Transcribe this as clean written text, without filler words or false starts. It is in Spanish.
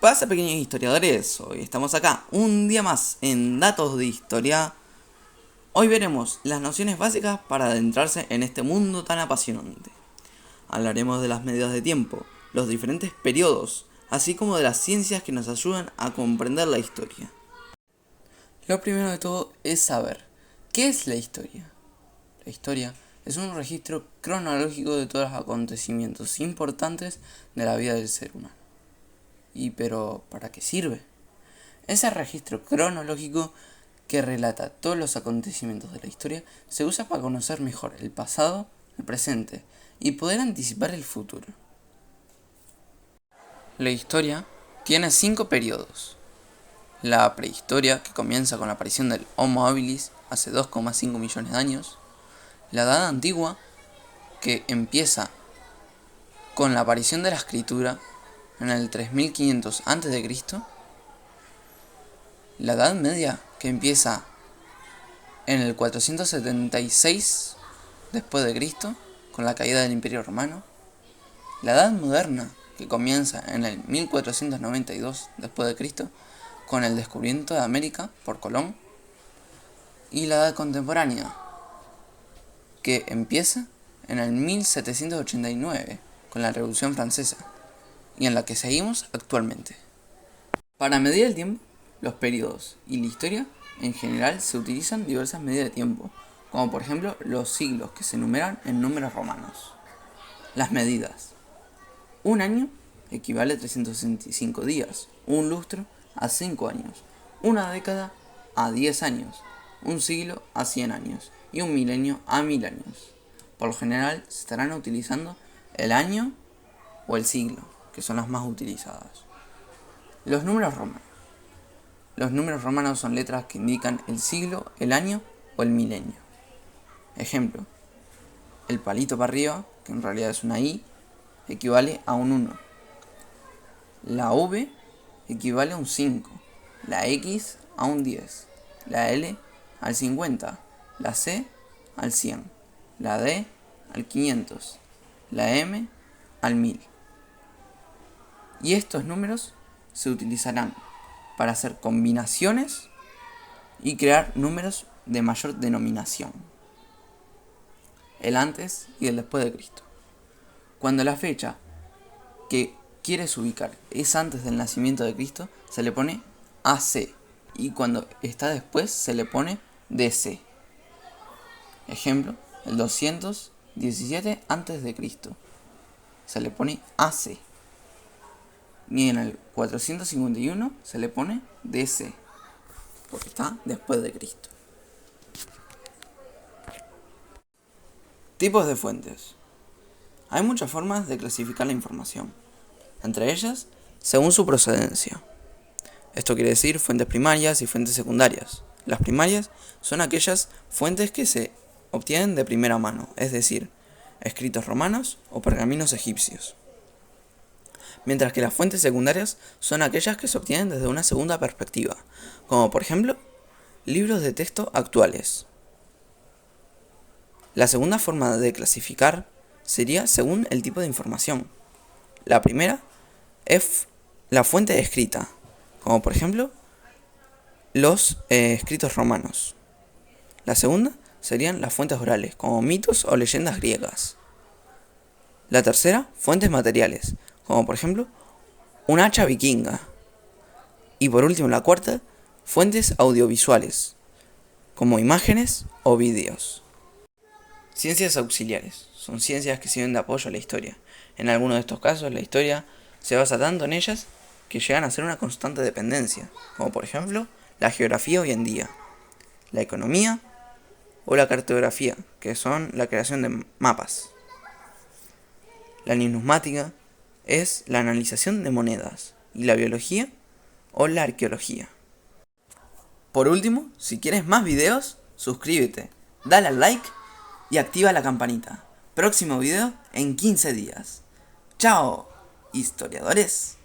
Pasa, pequeños historiadores, hoy estamos acá un día más en Datos de Historia. Hoy veremos las nociones básicas para adentrarse en este mundo tan apasionante. Hablaremos de las medidas de tiempo, los diferentes periodos, así como de las ciencias que nos ayudan a comprender la historia. Lo primero de todo es saber, ¿qué es la historia? La historia es un registro cronológico de todos los acontecimientos importantes de la vida del ser humano. Pero ¿para qué sirve? Ese registro cronológico que relata todos los acontecimientos de la historia se usa para conocer mejor el pasado, el presente y poder anticipar el futuro. La historia tiene 5 periodos. La prehistoria, que comienza con la aparición del Homo habilis hace 2,5 millones de años. La Edad Antigua, que empieza con la aparición de la escritura en el 3500 a.C. La Edad Media, que empieza en el 476 después de Cristo, con la caída del Imperio Romano. La Edad Moderna, que comienza en el 1492 después de Cristo, con el descubrimiento de América por Colón. Y la Edad Contemporánea, que empieza en el 1789, con la Revolución Francesa, y en la que seguimos actualmente. Para medir el tiempo, los periodos y la historia en general se utilizan diversas medidas de tiempo, como por ejemplo los siglos, que se numeran en números romanos. Las medidas. Un año equivale a 365 días, un lustro a 5 años, una década a 10 años, un siglo a 100 años y un milenio a 1000 años. Por lo general se estarán utilizando el año o el siglo, que son las más utilizadas. Los números romanos. Los números romanos son letras que indican el siglo, el año o el milenio. Ejemplo, el palito para arriba, que en realidad es una I, equivale a un 1. La V equivale a un 5. La X a un 10. La L al 50. La C al 100. La D al 500. La M al 1000. Y estos números se utilizarán para hacer combinaciones y crear números de mayor denominación. El antes y el después de Cristo. Cuando la fecha que quieres ubicar es antes del nacimiento de Cristo, se le pone AC, y cuando está después se le pone DC. Ejemplo, el 217 antes de Cristo se le pone AC. Y en el 451 se le pone DC, porque está después de Cristo. Tipos de fuentes. Hay muchas formas de clasificar la información, entre ellas según su procedencia. Esto quiere decir fuentes primarias y fuentes secundarias. Las primarias son aquellas fuentes que se obtienen de primera mano, es decir, escritos romanos o pergaminos egipcios. Mientras que las fuentes secundarias son aquellas que se obtienen desde una segunda perspectiva, como por ejemplo, libros de texto actuales. La segunda forma de clasificar sería según el tipo de información. La primera es la fuente escrita, como por ejemplo, los escritos romanos. La segunda serían las fuentes orales, como mitos o leyendas griegas. La tercera, fuentes materiales, como por ejemplo, un hacha vikinga. Y por último, la cuarta, fuentes audiovisuales, como imágenes o vídeos. Ciencias auxiliares. Son ciencias que sirven de apoyo a la historia. En algunos de estos casos, la historia se basa tanto en ellas que llegan a ser una constante dependencia, como por ejemplo, la geografía hoy en día, la economía o la cartografía, que son la creación de mapas. La numismática es la analización de monedas, y la biología o la arqueología. Por último, si quieres más videos, suscríbete, dale al like y activa la campanita. Próximo video en 15 días. ¡Chao, historiadores!